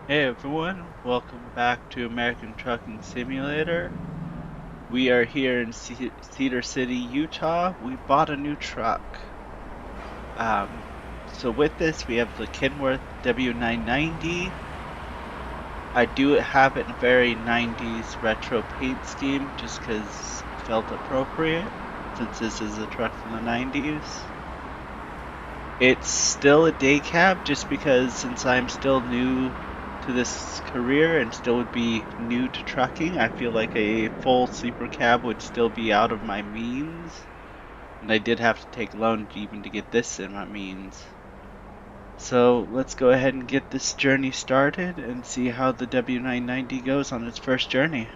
Hey everyone, welcome back to American Trucking Simulator. We are here in Cedar City, Utah. We bought a new truck. So with this, we have the Kenworth W990. I do have it in a very 90s retro paint scheme just because it felt appropriate since this is a truck from the 90s. It's still a day cab just because since I'm still new to this career and still would be new to trucking, I feel like a full sleeper cab would still be out of my means. And I did have to take a loan even to get this in my means. So let's go ahead and get this journey started and see how the W990 goes on its first journey.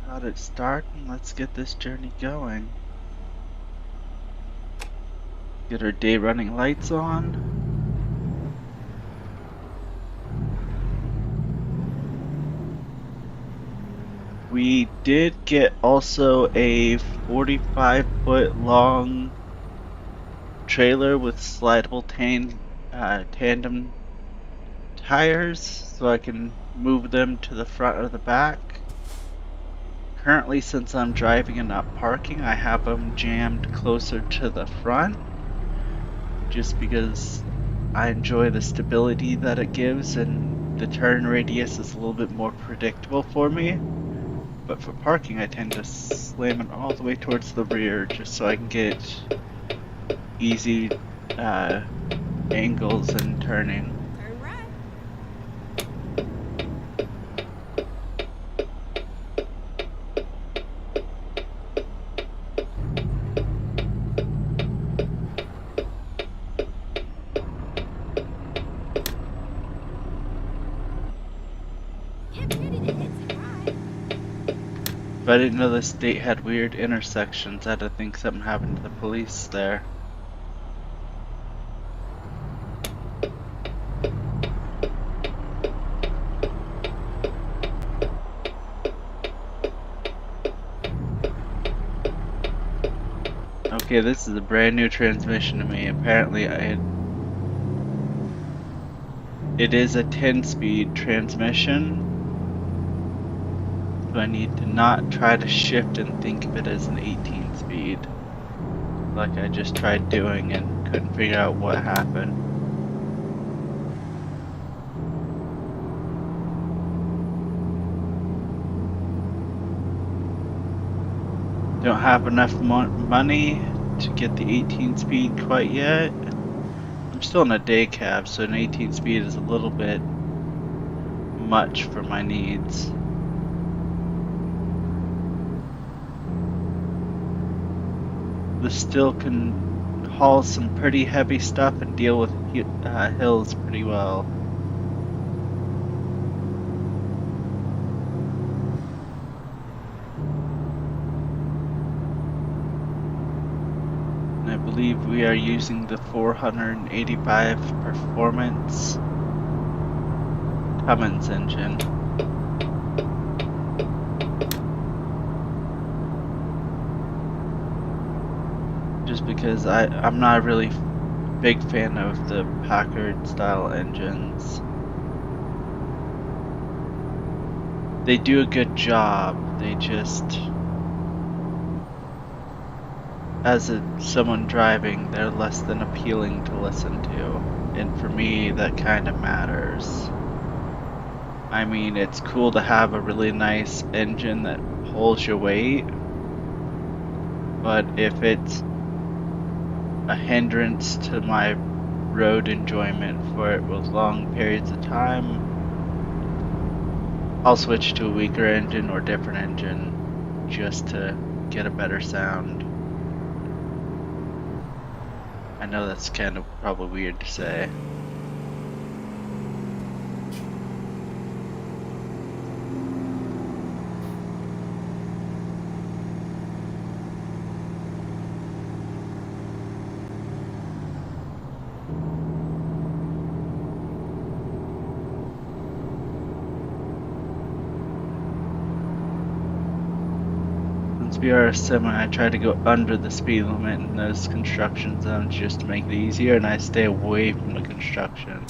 Got it started, let's get this journey going. Get our day running lights on. We did get also a 45-foot long trailer with slidable tandem tires so I can move them to the front or the back. Currently, since I'm driving and not parking, I have them jammed closer to the front just because I enjoy the stability that it gives and the turn radius is a little bit more predictable for me. But for parking, I tend to slam it all the way towards the rear just so I can get easy angles and turning. Turn right. Get ready to exit right. If I didn't know the state had weird intersections, I'd think something happened to the police there. Okay, this is a brand new transmission to me. Apparently, it is a 10-speed transmission. So I need to not try to shift and think of it as an 18-speed. Like I just tried doing and couldn't figure out what happened. Don't have enough money to get the 18-speed quite yet. I'm still in a day cab, so an 18-speed is a little bit much for my needs. This still can haul some pretty heavy stuff and deal with hills pretty well. And I believe we are using the 485 Performance Cummins engine. Just because I'm not a really big fan of the Packard style engines. They do a good job, they just, as someone driving, they're less than appealing to listen to, and for me that kind of matters. I mean, it's cool to have a really nice engine that holds your weight, but if it's a hindrance to my road enjoyment for it with long periods of time, I'll switch to a weaker engine or different engine just to get a better sound. I know that's kind of probably weird to say. we are a semi, I try to go under the speed limit in those construction zones just to make it easier, and I stay away from the construction.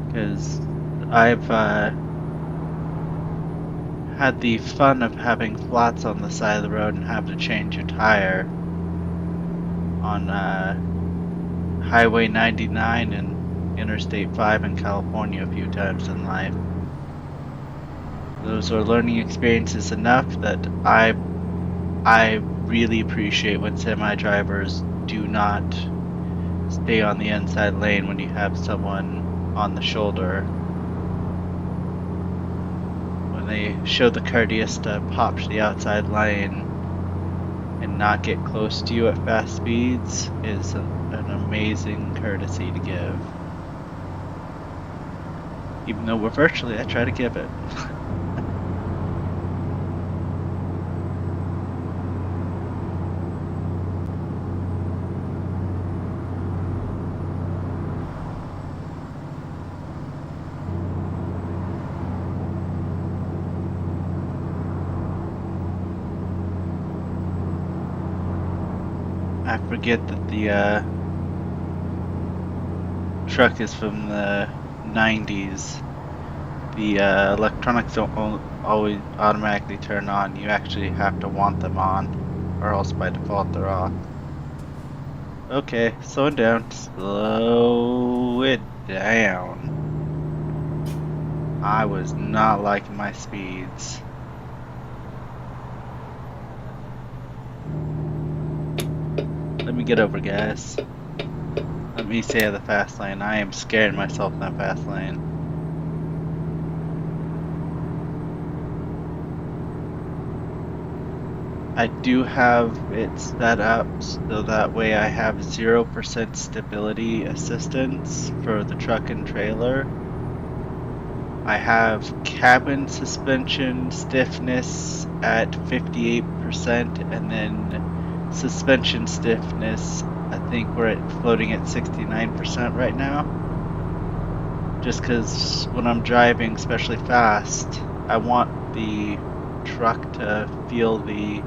Because I've had the fun of having flats on the side of the road and have to change your tire on Highway 99 and Interstate 5 in California a few times in life. Those are learning experiences enough that I really appreciate when semi drivers do not stay on the inside lane when you have someone on the shoulder. When they show the courteous to pop to the outside lane and not get close to you at fast speeds is an amazing courtesy to give. Even though we're virtually, I try to give it. I forget that the truck is from the 90s. The electronics don't always automatically turn on. You actually have to want them on, or else by default they're off. Okay, slow it down. Slow it down. I was not liking my speeds. Let me get over, guys. Let me stay at the fast lane. I am scaring myself in that fast lane. I do have it set up so that way I have 0% stability assistance for the truck and trailer. I have cabin suspension stiffness at 58% and then suspension stiffness, I think we're floating at 69% right now. Just because when I'm driving, especially fast, I want the truck to feel the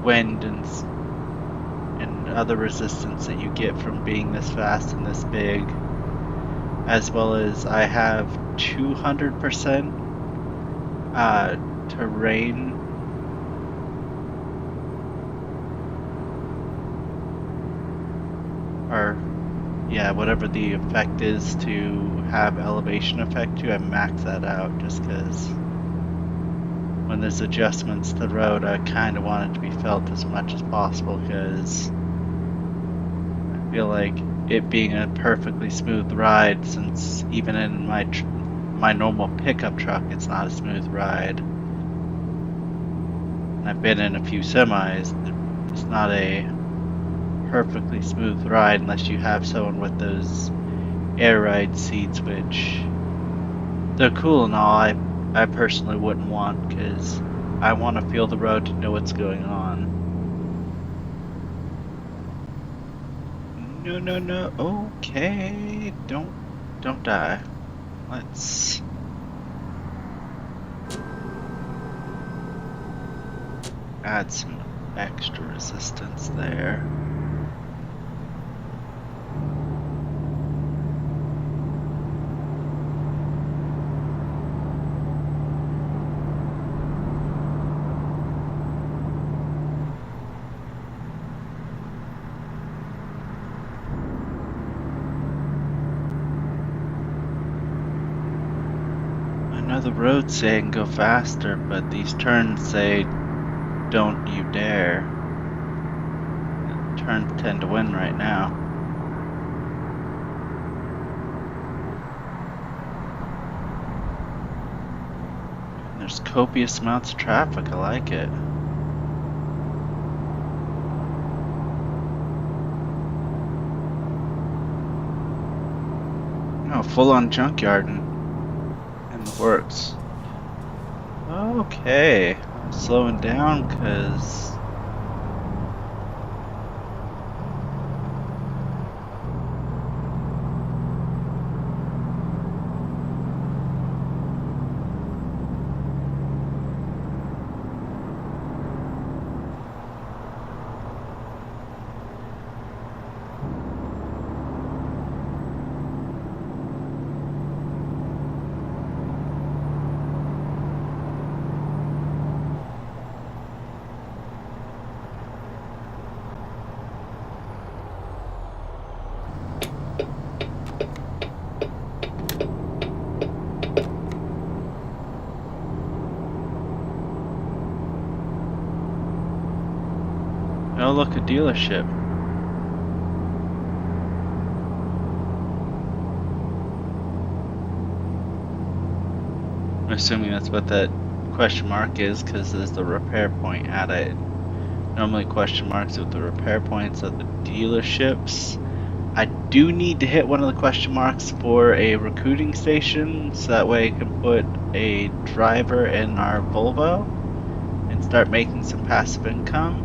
wind and other resistance that you get from being this fast and this big. As well as I have 200% terrain or yeah, whatever the effect is to have elevation effect to, I max that out just because when there's adjustments to the road, I kind of want it to be felt as much as possible because I feel like it being a perfectly smooth ride, since even in my normal pickup truck, it's not a smooth ride. And I've been in a few semis, it's not a perfectly smooth ride unless you have someone with those air ride seats, which they're cool and all. I personally wouldn't want because I want to feel the road to know what's going on. No. Okay, don't die. Let's add some extra resistance there. The road saying go faster, but these turns say don't you dare. Turns tend to win right now. And there's copious amounts of traffic, I like it. Oh, full on junkyard and works. Okay, I'm slowing down because Oh, look, a dealership. I'm assuming that's what that question mark is, because there's the repair point at it. Normally question marks with the repair points at the dealerships. I do need to hit one of the question marks for a recruiting station, so that way I can put a driver in our Volvo and start making some passive income.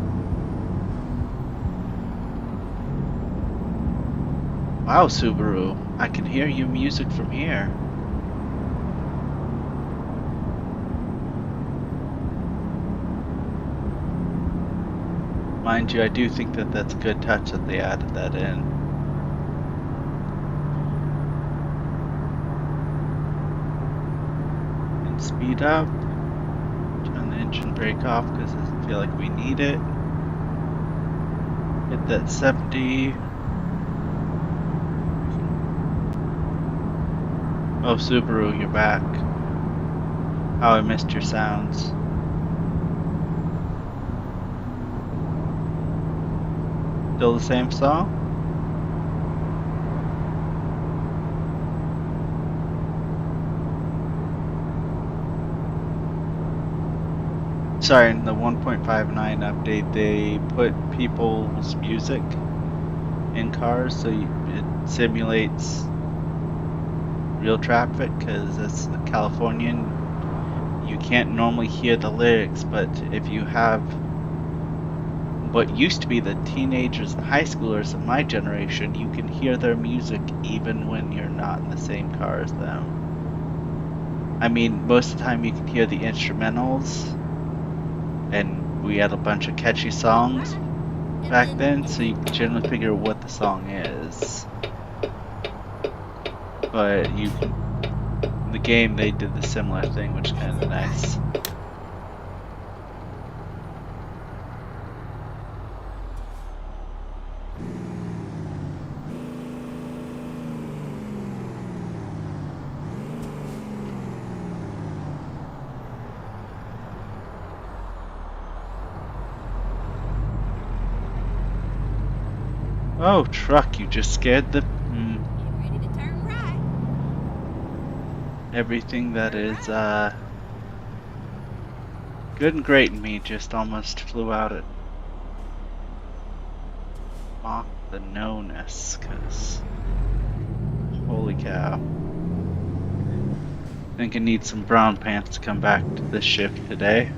Wow, Subaru, I can hear your music from here. Mind you, I do think that that's a good touch that they added that in. And speed up. Turn the engine brake off because it doesn't feel like we need it. Hit that 70. Oh, Subaru, you're back. How I missed your sounds. Still the same song? Sorry, in the 1.59 update, they put people's music in cars so it simulates real traffic, because as a Californian, you can't normally hear the lyrics, but if you have what used to be the teenagers and high schoolers of my generation, you can hear their music even when you're not in the same car as them. I mean, most of the time you can hear the instrumentals, and we had a bunch of catchy songs back then, so you can generally figure what the song is. But in the game they did the similar thing, which is kind of nice. Oh, truck, you just scared the... Get ready to turn right. Everything that is, good and great in me just almost flew out at Mach the no-ness, cause... Holy cow. I think I need some brown pants to come back to this shift today.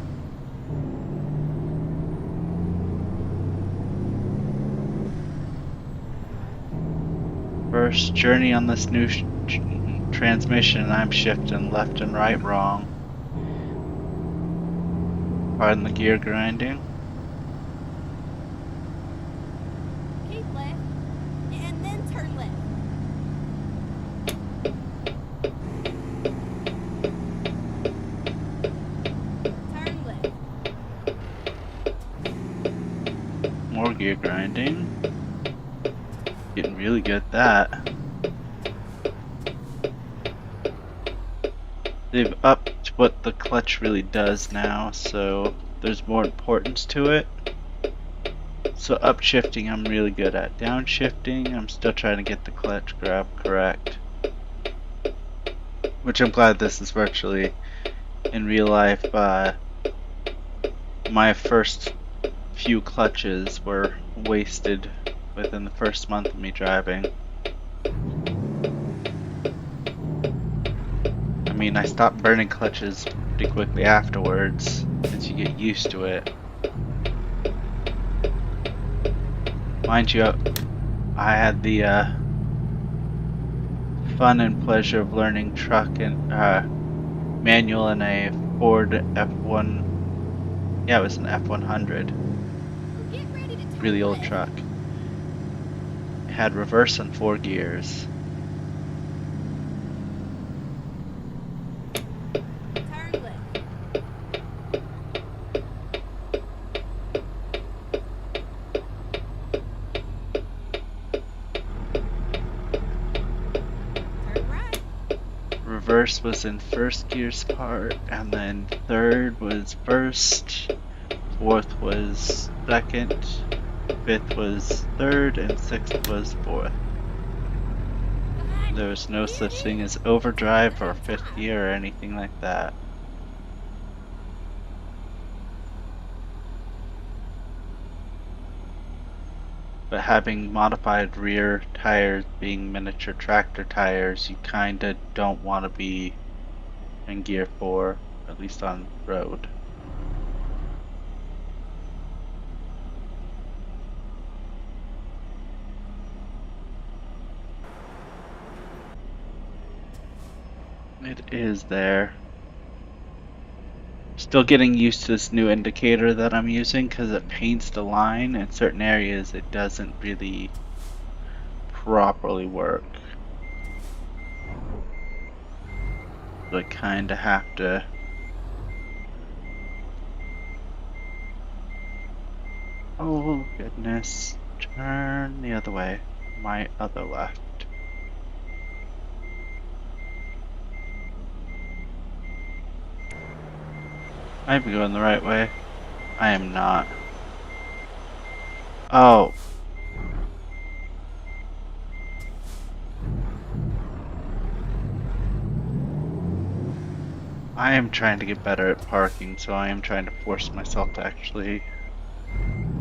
First journey on this new transmission, I'm shifting left and right wrong. Pardon the gear grinding. Keep left, and then turn left. Turn left. More gear grinding. Getting really good at that. They've upped what the clutch really does now, so there's more importance to it. So upshifting I'm really good at. Downshifting I'm still trying to get the clutch grab correct. Which I'm glad this is virtually in real life. My first few clutches were wasted within the first month of me driving. I mean, I stopped burning clutches pretty quickly afterwards, since you get used to it. Mind you, I had the fun and pleasure of learning truck and manual in a Ford F1. Yeah, it was an F100. Get ready to turn Really old left. truck. It had reverse and 4 gears. Turn left. Turn right. Reverse was in first gear's part, and then third was first, fourth was second, fifth was third, and sixth was fourth. God, There was no there such it thing is. as overdrive It's or on fifth top. gear or anything like that. But having modified rear tires being miniature tractor tires, you kinda don't want to be in gear 4, at least on road. It is there. Still getting used to this new indicator that I'm using because it paints the line. In certain areas it doesn't really properly work. So I kinda have to. Oh goodness. Turn the other way. My other left. I'd be going the right way. I am not. Oh. I am trying to get better at parking, so I am trying to force myself to actually,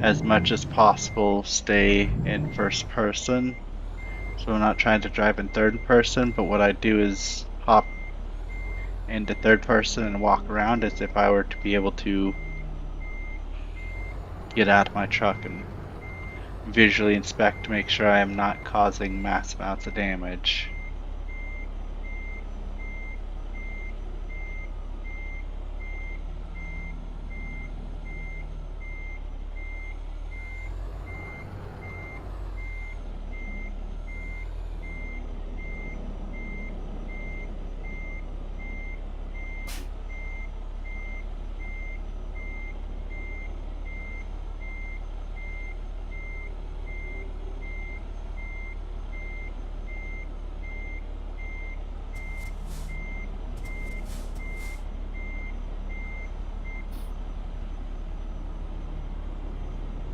as much as possible, stay in first person. So I'm not trying to drive in third person, but what I do is hop into third person and walk around as if I were to be able to get out of my truck and visually inspect to make sure I am not causing mass amounts of damage.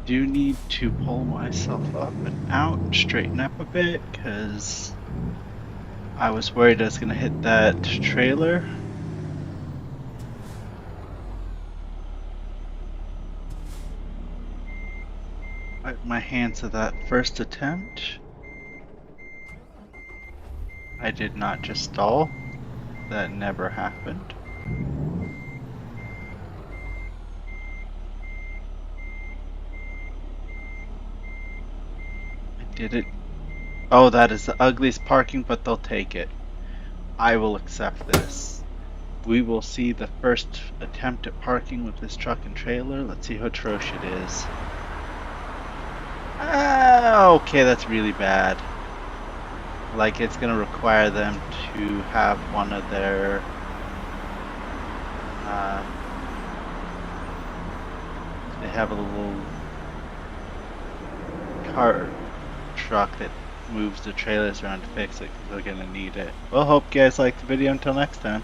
Do need to pull myself up and out and straighten up a bit because I was worried I was going to hit that trailer. Wipe my hands of that first attempt. I did not just stall. That never happened. I did it. Oh, that is the ugliest parking, but they'll take it. I will accept this. We will see the first attempt at parking with this truck and trailer. Let's see how atrocious it is. Okay, that's really bad. Like, it's gonna require them to have one of their they have a little cart truck that moves the trailers around to fix it because they're gonna need it. Well, hope you guys liked the video. Until next time.